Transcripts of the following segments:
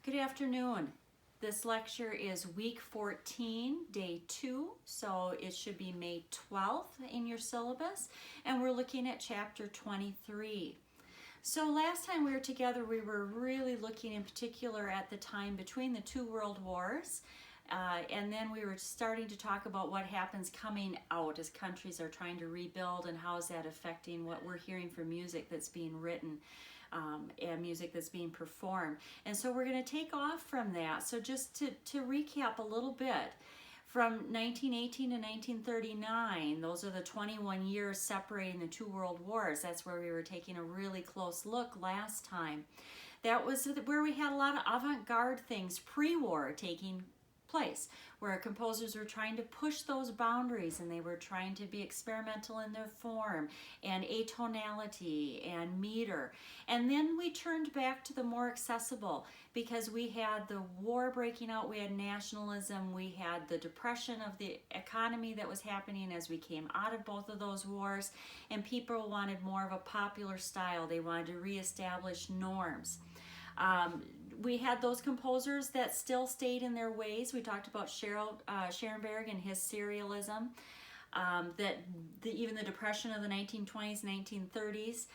Good afternoon. This lecture is week 14, day 2, so it should be May 12th in your syllabus, and we're looking at chapter 23. So last time we were together, we were really looking in particular at the time between the two world wars, and then we were starting to talk about what happens coming out as countries are trying to rebuild and how is that affecting what we're hearing from music that's being written. And music that's being performed. And so we're going to take off from that. So just to recap a little bit, from 1918 to 1939, those are the 21 years separating the two world wars. That's where we were taking a really close look last time. That was where we had a lot of avant-garde things pre-war taking place, where composers were trying to push those boundaries and they were trying to be experimental in their form and atonality and meter. And then we turned back to the more accessible because we had the war breaking out, we had nationalism, we had the depression of the economy that was happening as we came out of both of those wars, and people wanted more of a popular style. They wanted to reestablish norms. We had those composers that still stayed in their ways. We talked about Schoenberg and his serialism, even the depression of the 1920s, 1930s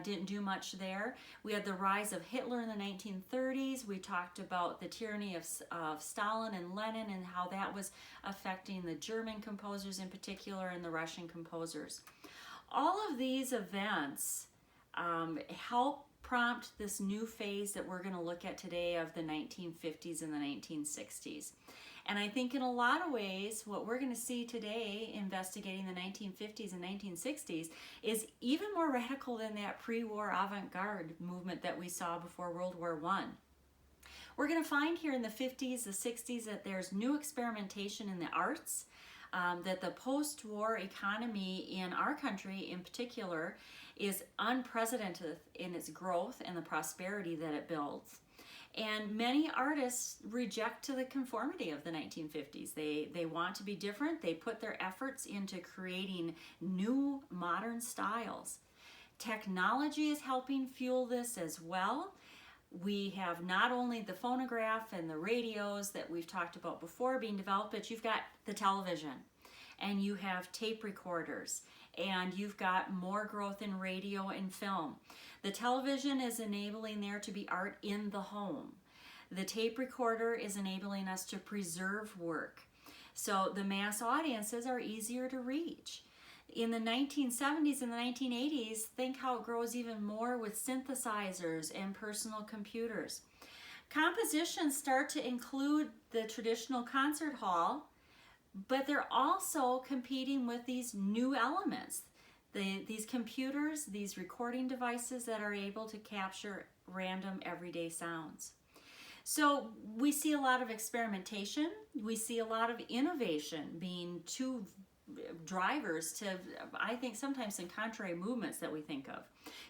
didn't do much there. We had the rise of Hitler in the 1930s. We talked about the tyranny of Stalin and Lenin and how that was affecting the German composers in particular and the Russian composers. All of these events help prompt this new phase that we're going to look at today of the 1950s and the 1960s. And I think in a lot of ways, what we're going to see today, investigating the 1950s and 1960s, is even more radical than that pre-war avant-garde movement that we saw before World War I. We're going to find here in the 50s, the 60s, that there's new experimentation in the arts, that the post-war economy in our country in particular is unprecedented in its growth and the prosperity that it builds. And many artists reject the conformity of the 1950s. They want to be different. They put their efforts into creating new modern styles. Technology is helping fuel this as well. We have not only the phonograph and the radios that we've talked about before being developed, but you've got the television and you have tape recorders and you've got more growth in radio and film. The television is enabling there to be art in the home. The tape recorder is enabling us to preserve work. So the mass audiences are easier to reach. In the 1970s and the 1980s, think how it grows even more with synthesizers and personal computers. Compositions start to include the traditional concert hall, but they're also competing with these new elements. These computers, these recording devices that are able to capture random everyday sounds. So we see a lot of experimentation. We see a lot of innovation being two drivers to, I think, sometimes some contrary movements that we think of.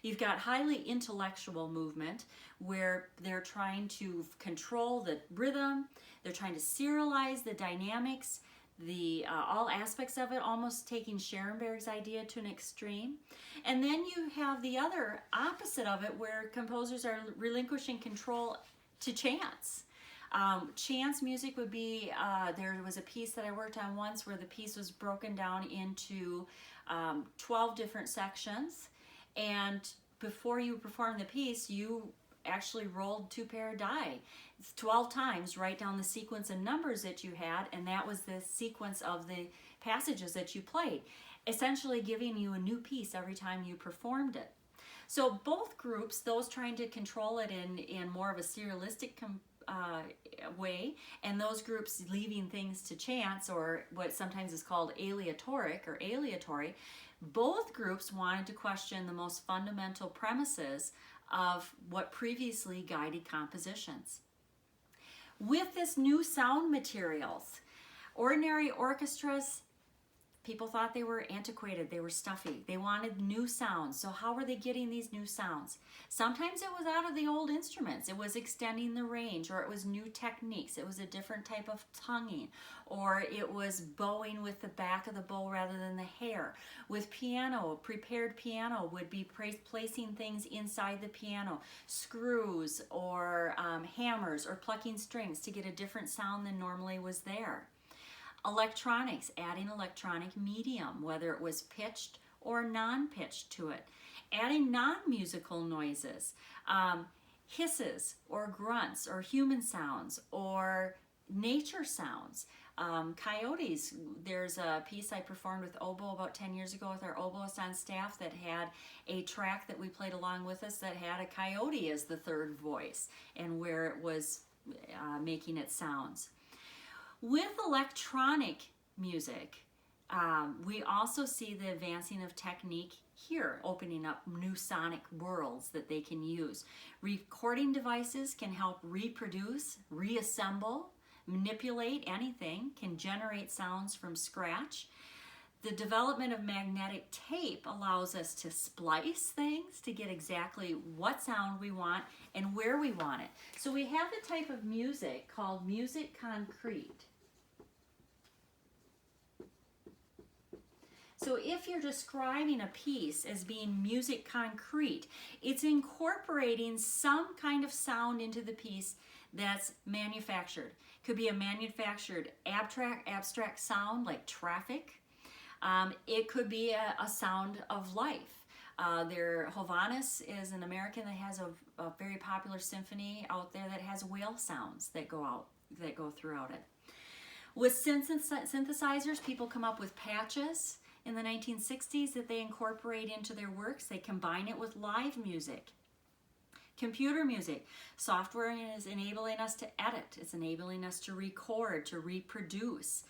You've got highly intellectual movement where they're trying to control the rhythm, they're trying to serialize the dynamics, all aspects of it, almost taking Schoenberg's idea to an extreme. And then you have the other opposite of it where composers are relinquishing control to chance. Chance music would be, there was a piece that I worked on once where the piece was broken down into 12 different sections, and before you perform the piece, you actually rolled 2 pair of die 12 times, write down the sequence of numbers that you had, and that was the sequence of the passages that you played, essentially giving you a new piece every time you performed it. So both groups, those trying to control it in more of a serialistic way, and those groups leaving things to chance, or what sometimes is called aleatory, both groups wanted to question the most fundamental premises of what previously guided compositions. With this new sound materials, ordinary orchestras People thought they were antiquated, they were stuffy. They wanted new sounds. So how were they getting these new sounds? Sometimes it was out of the old instruments. It was extending the range, or it was new techniques. It was a different type of tonguing, or it was bowing with the back of the bow rather than the hair. With piano, prepared piano would be placing things inside the piano, screws or hammers or plucking strings to get a different sound than normally was there. Electronics, adding electronic medium, whether it was pitched or non-pitched to it. Adding non-musical noises, hisses or grunts or human sounds or nature sounds. Coyotes, there's a piece I performed with oboe about 10 years ago with our oboist on staff that had a track that we played along with us that had a coyote as the third voice and where it was making its sounds. With electronic music, we also see the advancing of technique here, opening up new sonic worlds that they can use. Recording devices can help reproduce, reassemble, manipulate anything, can generate sounds from scratch. The development of magnetic tape allows us to splice things to get exactly what sound we want and where we want it. So we have the type of music called music concrete. So if you're describing a piece as being music concrete, it's incorporating some kind of sound into the piece that's manufactured. Could be a manufactured abstract sound like traffic. It could be a sound of life. Hovhaness is an American that has a very popular symphony out there that has whale sounds that go throughout it. With synthesizers, people come up with patches in the 1960s that they incorporate into their works. They combine it with live music. Computer music. Software is enabling us to edit. It's enabling us to record, to reproduce.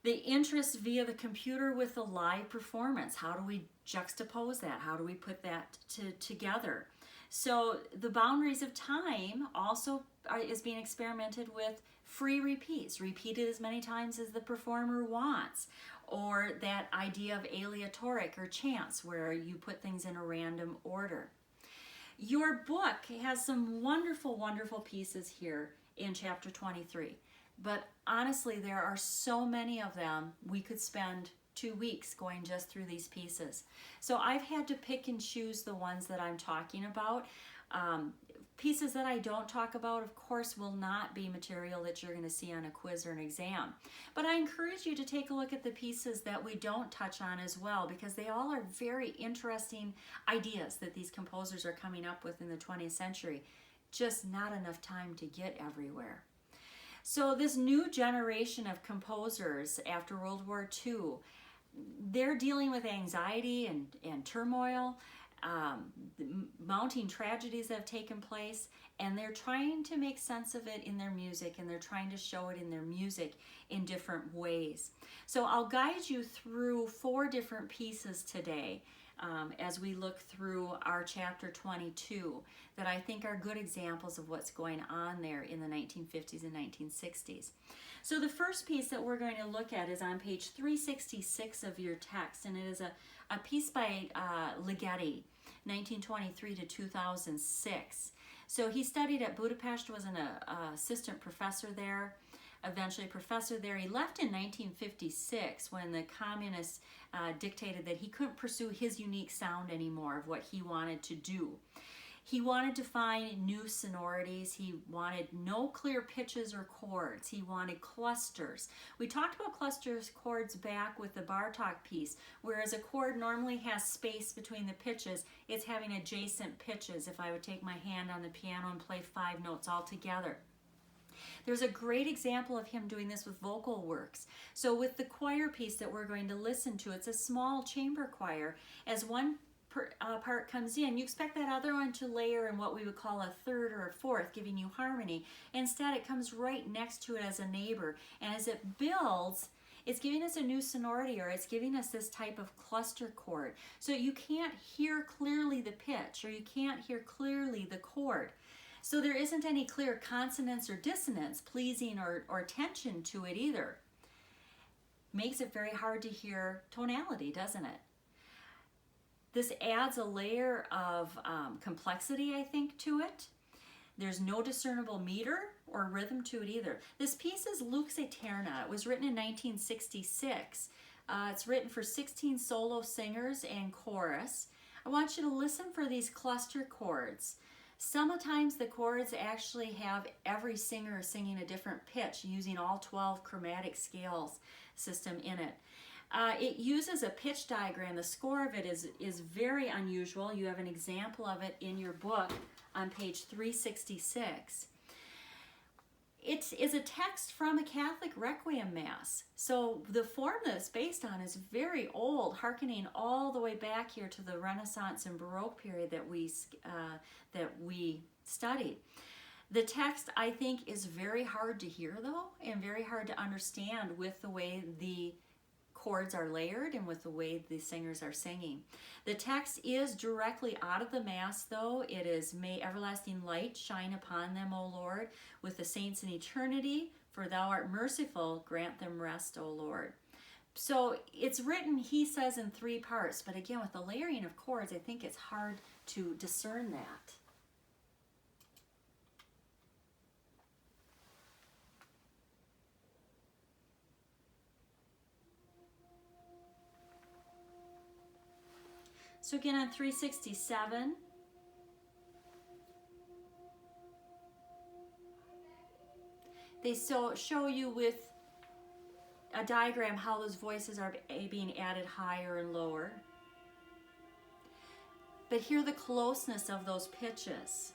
The interest via the computer with the live performance. How do we juxtapose that? How do we put that together? So the boundaries of time also is being experimented with. Free repeats, repeated as many times as the performer wants, or that idea of aleatoric or chance where you put things in a random order. Your book has some wonderful, wonderful pieces here in chapter 23, but honestly there are so many of them we could spend 2 weeks going just through these pieces. So I've had to pick and choose the ones that I'm talking about. Pieces that I don't talk about, of course, will not be material that you're going to see on a quiz or an exam. But I encourage you to take a look at the pieces that we don't touch on as well, because they all are very interesting ideas that these composers are coming up with in the 20th century. Just not enough time to get everywhere. So this new generation of composers after World War II, they're dealing with anxiety and turmoil. Mounting tragedies that have taken place, and they're trying to make sense of it in their music, and they're trying to show it in their music in different ways. So I'll guide you through 4 different pieces today as we look through our chapter 22 that I think are good examples of what's going on there in the 1950s and 1960s. So the first piece that we're going to look at is on page 366 of your text, and it is a piece by Ligeti, 1923 to 2006. So he studied at Budapest, was an assistant professor there, eventually professor there. He left in 1956 when the communists dictated that he couldn't pursue his unique sound anymore of what he wanted to do. He wanted to find new sonorities. He wanted no clear pitches or chords. He wanted clusters. We talked about clusters chords back with the Bartók piece, whereas a chord normally has space between the pitches. It's having adjacent pitches if I would take my hand on the piano and play 5 notes all together. There's a great example of him doing this with vocal works. So with the choir piece that we're going to listen to, it's a small chamber choir. As one part comes in, you expect that other one to layer in what we would call a third or a fourth, giving you harmony. Instead, it comes right next to it as a neighbor. And as it builds, it's giving us a new sonority, or it's giving us this type of cluster chord. So you can't hear clearly the pitch, or you can't hear clearly the chord. So there isn't any clear consonance or dissonance, pleasing or tension to it either. makes it very hard to hear tonality, doesn't it? This adds a layer of complexity, I think, to it. There's no discernible meter or rhythm to it either. This piece is Lux Aeterna. It was written in 1966. It's written for 16 solo singers and chorus. I want you to listen for these cluster chords. Sometimes the chords actually have every singer singing a different pitch using all 12 chromatic scales system in it. It uses a pitch diagram. The score of it is very unusual. You have an example of it in your book on page 366. It is a text from a Catholic Requiem Mass. So the form that it's based on is very old, hearkening all the way back here to the Renaissance and Baroque period that we studied. The text, I think, is very hard to hear, though, and very hard to understand with the way the chords are layered and with the way the singers are singing. The text is directly out of the Mass, though. It is, "May everlasting light shine upon them, O Lord, with the saints in eternity, for thou art merciful, grant them rest, O Lord." So it's written, he says, in 3 parts, but again, with the layering of chords, I think it's hard to discern that. So again, on 367, they show you with a diagram how those voices are being added higher and lower. But hear the closeness of those pitches.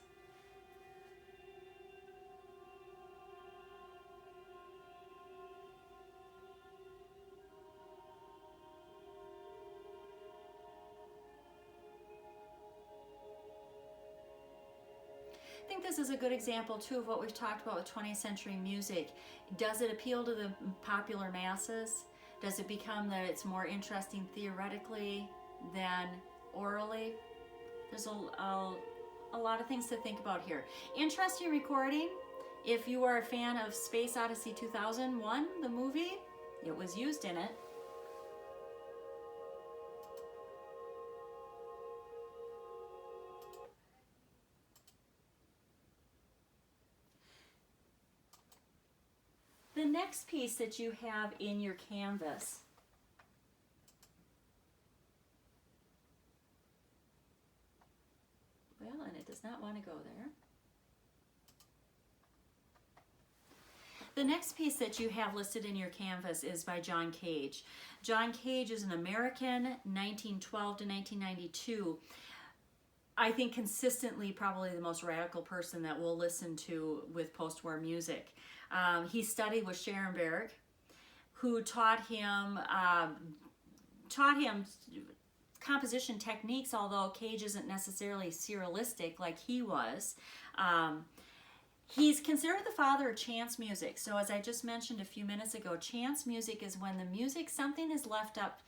I think this is a good example too of what we've talked about with 20th century music. Does it appeal to the popular masses? Does it become that it's more interesting theoretically than orally? There's a lot of things to think about here. Interesting recording. If you are a fan of Space Odyssey 2001, the movie, it was used in it. The next piece that you have in your canvas and it does not want to go there. The next piece that you have listed in your canvas is by John Cage. John Cage is an American, 1912 to 1992. I think consistently probably the most radical person that we'll listen to with post-war music. He studied with Schoenberg, who taught him composition techniques, although Cage isn't necessarily serialistic like he was. He's considered the father of chance music. So as I just mentioned a few minutes ago, chance music is when the music, something is left up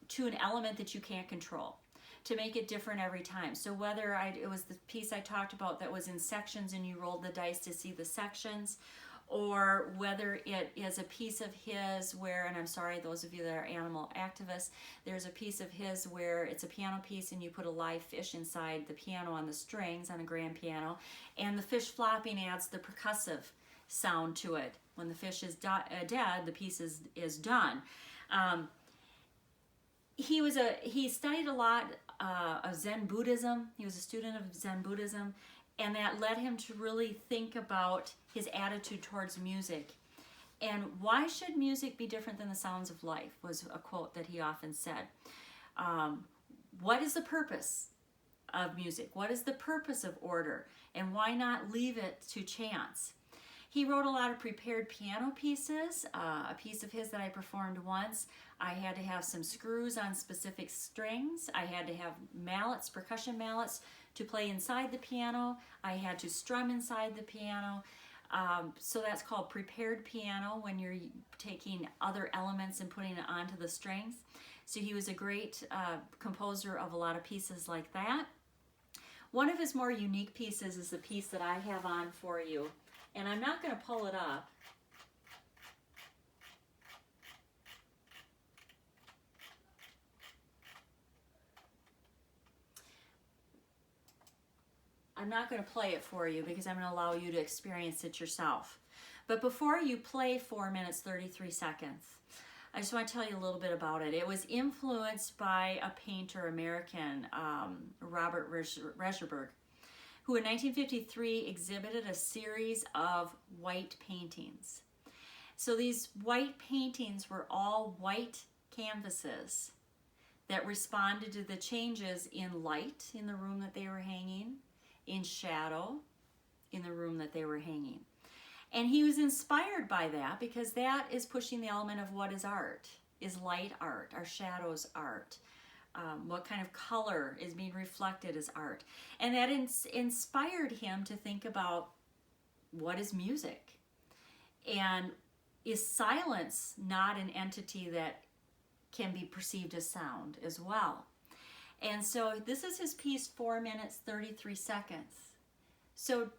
to an element that you can't control to make it different every time. So whether it was the piece I talked about that was in sections and you rolled the dice to see the sections, or whether it is a piece of his where, and I'm sorry, those of you that are animal activists, there's a piece of his where it's a piano piece and you put a live fish inside the piano on the strings on a grand piano, and the fish flopping adds the percussive sound to it. When the fish is dead, the piece is done. He studied a lot of Zen Buddhism. He was a student of Zen Buddhism, and that led him to really think about his attitude towards music. And why should music be different than the sounds of life was a quote that he often said. What is the purpose of music? What is the purpose of order? And why not leave it to chance? He wrote a lot of prepared piano pieces. A piece of his that I performed once, I had to have some screws on specific strings. I had to have mallets, percussion mallets, to play inside the piano. I had to strum inside the piano. So that's called prepared piano, when you're taking other elements and putting it onto the strings. So he was a great composer of a lot of pieces like that. One of his more unique pieces is the piece that I have on for you. And I'm not going to pull it up. I'm not going to play it for you because I'm going to allow you to experience it yourself. But before you play 4 minutes 33 seconds, I just want to tell you a little bit about it. It was influenced by a painter, American, Robert Rauschenberg, who in 1953 exhibited a series of white paintings. So these white paintings were all white canvases that responded to the changes in light in the room that they were hanging, in shadow in the room that they were hanging. And he was inspired by that because that is pushing the element of what is art. Is light art? Are shadows art? What kind of color is being reflected as art? And that inspired him to think about what is music? And is silence not an entity that can be perceived as sound as well? And so this is his piece, 4 minutes 33 seconds. So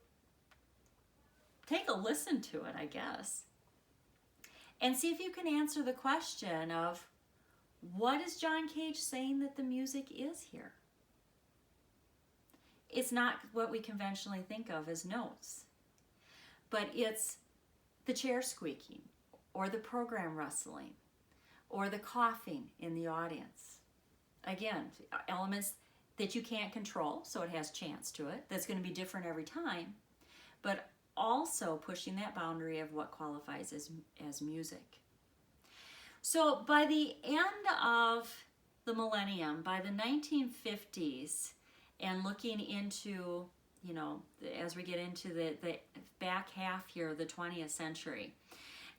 take a listen to it, I guess, and see if you can answer the question of, what is John Cage saying that the music is here? It's not what we conventionally think of as notes, but it's the chair squeaking, or the program rustling, or the coughing in the audience. Again, elements that you can't control, so it has chance to it. That's going to be different every time, but also pushing that boundary of what qualifies as music. So by the end of the millennium, by the 1950s, and looking into, you know, as we get into the back half here of the 20th century,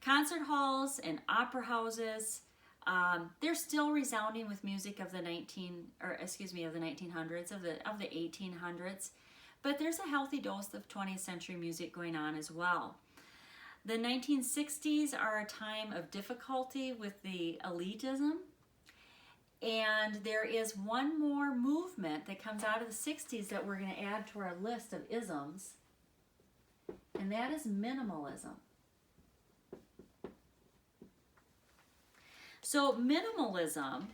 concert halls and opera houses, they're still resounding with music of the 1900s, of the 1800s. But there's a healthy dose of 20th century music going on as well. The 1960s are a time of difficulty with the elitism. And there is one more movement that comes out of the 60s that we're going to add to our list of isms. And that is minimalism. So minimalism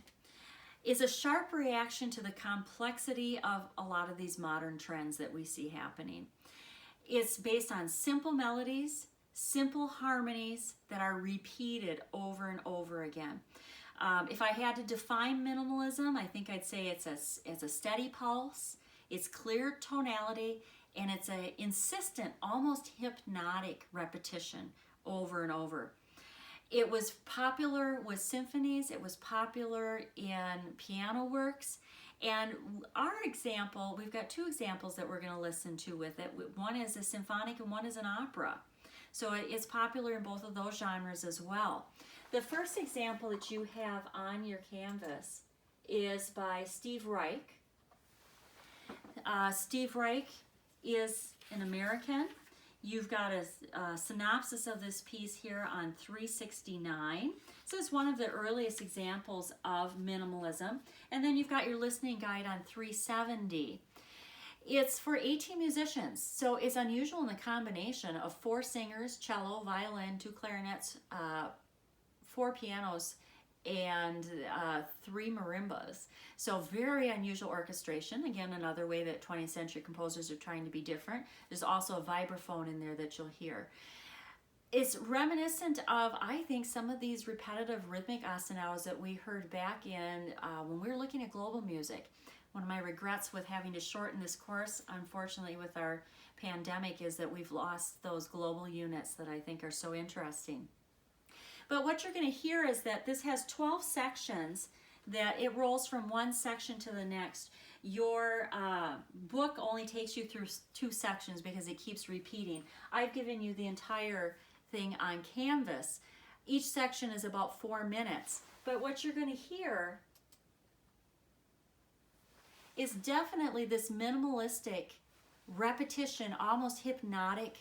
is a sharp reaction to the complexity of a lot of these modern trends that we see happening. It's based on simple melodies, simple harmonies that are repeated over and over again. If I had to define minimalism, I think I'd say it's a steady pulse, it's clear tonality, and it's an insistent, almost hypnotic repetition over and over. It was popular with symphonies, it was popular in piano works, and our example, we've got two examples that we're going to listen to with it. One is a symphonic and one is an opera. So it's popular in both of those genres as well. The first example that you have on your canvas is by Steve Reich. Steve Reich is an American. You've got a synopsis of this piece here on 369. So it's one of the earliest examples of minimalism. And then you've got your listening guide on 370. It's for 18 musicians, so it's unusual in the combination of 4 singers, cello, violin, 2 clarinets, 4 pianos, and 3 marimbas. So very unusual orchestration. Again, another way that 20th century composers are trying to be different. There's also a vibraphone in there that you'll hear. It's reminiscent of, I think, some of these repetitive rhythmic ostinatos that we heard back in when we were looking at global music. One of my regrets with having to shorten this course, unfortunately, with our pandemic, is that we've lost those global units that I think are so interesting. But what you're going to hear is that this has 12 sections, that it rolls from one section to the next. Your book only takes you through 2 sections because it keeps repeating. I've given you the entire thing on canvas. Each section is about 4 minutes. But what you're going to hear is definitely this minimalistic repetition, almost hypnotic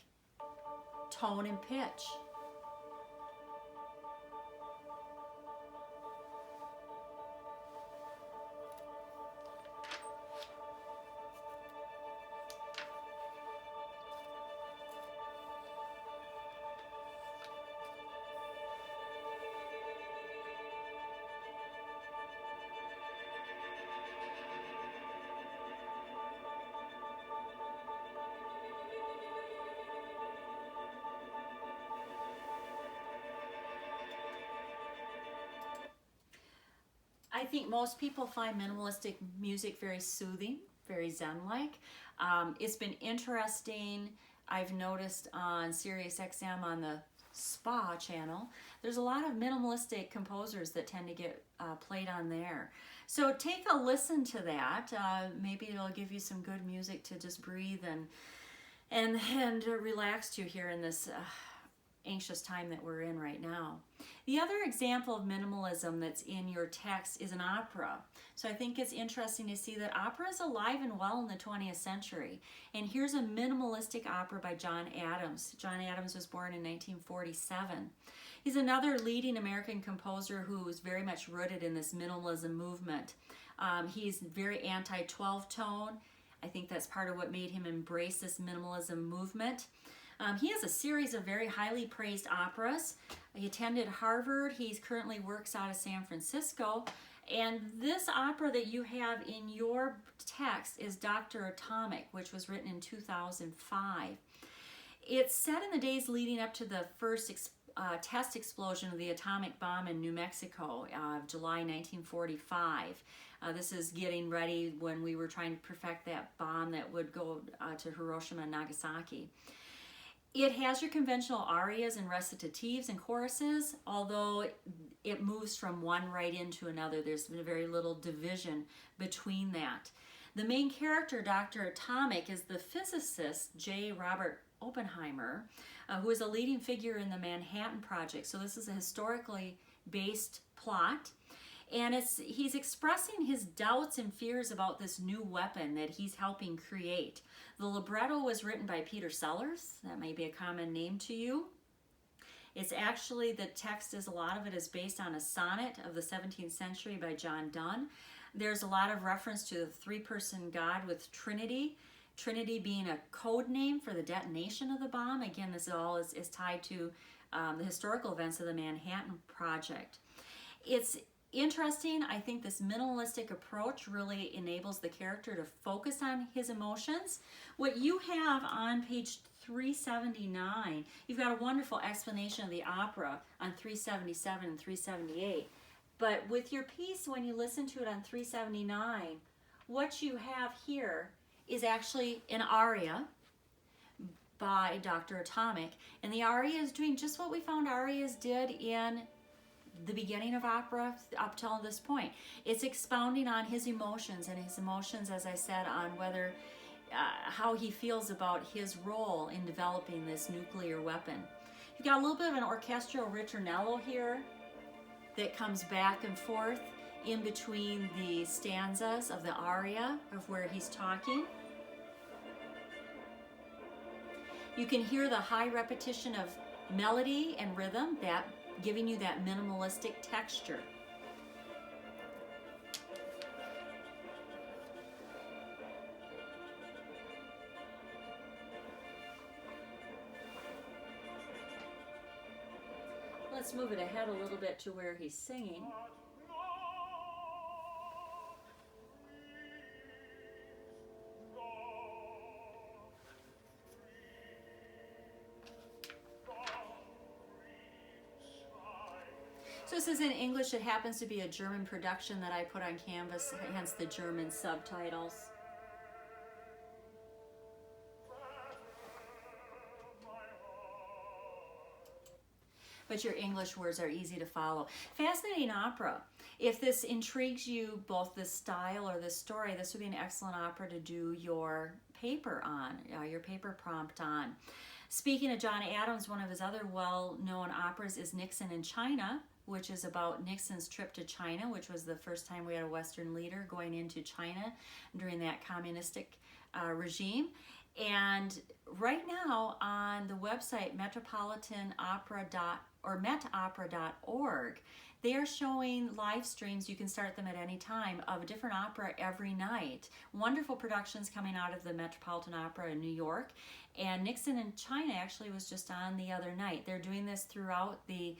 tone and pitch. I think most people find minimalistic music very soothing, very zen-like. It's been interesting. I've noticed on Sirius XM on the Spa channel, there's a lot of minimalistic composers that tend to get played on there. So take a listen to that. Maybe it'll give you some good music to just breathe and relax to here in this anxious time that we're in right now. The other example of minimalism that's in your text is an opera. So I think it's interesting to see that opera is alive and well in the 20th century. And here's a minimalistic opera by John Adams. John Adams was born in 1947. He's another leading American composer who is very much rooted in this minimalism movement. He's very anti-12 tone. I think that's part of what made him embrace this minimalism movement. He has a series of very highly praised operas. He attended Harvard. He currently works out of San Francisco. And this opera that you have in your text is Dr. Atomic, which was written in 2005. It's set in the days leading up to the first test explosion of the atomic bomb in New Mexico, July 1945. This is getting ready when we were trying to perfect that bomb that would go to Hiroshima and Nagasaki. It has your conventional arias and recitatives and choruses, although it moves from one right into another. There's very little division between that. The main character, Dr. Atomic, is the physicist J. Robert Oppenheimer, who is a leading figure in the Manhattan Project. So this is a historically based plot. And he's expressing his doubts and fears about this new weapon that he's helping create. The libretto was written by Peter Sellers. That may be a common name to you. It's actually, the text is, a lot of it is based on a sonnet of the 17th century by John Donne. There's a lot of reference to the three-person God with Trinity. Trinity being a code name for the detonation of the bomb. Again, this all is tied to the historical events of the Manhattan Project. It's interesting. I think this minimalistic approach really enables the character to focus on his emotions. What you have on page 379, you've got a wonderful explanation of the opera on 377 and 378. But with your piece, when you listen to it on 379, what you have here is actually an aria by Dr. Atomic. And the aria is doing just what we found arias did in the beginning of opera up till this point. It's expounding on his emotions, and his emotions, as I said, on whether how he feels about his role in developing this nuclear weapon. You've got a little bit of an orchestral ritornello here that comes back and forth in between the stanzas of the aria of where he's talking. You can hear the high repetition of melody and rhythm, that giving you that minimalistic texture. Let's move it ahead a little bit to where he's singing. So this is in English. It happens to be a German production that I put on Canvas, hence the German subtitles. But your English words are easy to follow. Fascinating opera. If this intrigues you, both the style or the story, this would be an excellent opera to do your paper on, your paper prompt on. Speaking of John Adams, one of his other well-known operas is Nixon in China, which is about Nixon's trip to China, which was the first time we had a Western leader going into China during that communistic regime. And right now on the website metopop.org, they are showing live streams. You can start them at any time of a different opera every night. Wonderful productions coming out of the Metropolitan Opera in New York. And Nixon in China actually was just on the other night. They're doing this throughout the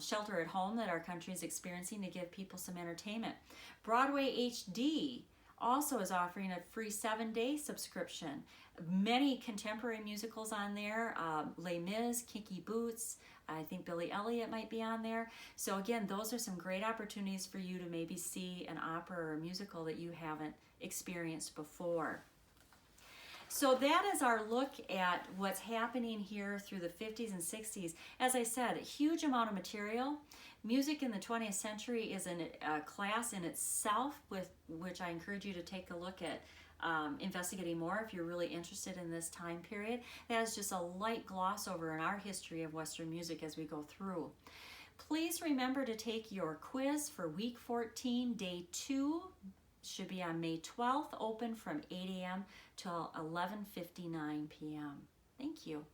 shelter at home that our country is experiencing to give people some entertainment. Broadway HD also is offering a free 7-day subscription. Many contemporary musicals on there, Les Mis, Kinky Boots, I think Billy Elliot might be on there. So again, those are some great opportunities for you to maybe see an opera or a musical that you haven't experienced before. So that is our look at what's happening here through the 50s and 60s. As I said, a huge amount of material. Music in the 20th century is a class in itself, with which I encourage you to take a look at investigating more if you're really interested in this time period. That is just a light gloss over in our history of Western music as we go through. Please remember to take your quiz for week 14, day 2. Should be on May 12th, open from 8 a.m. till 11:59 p.m. Thank you.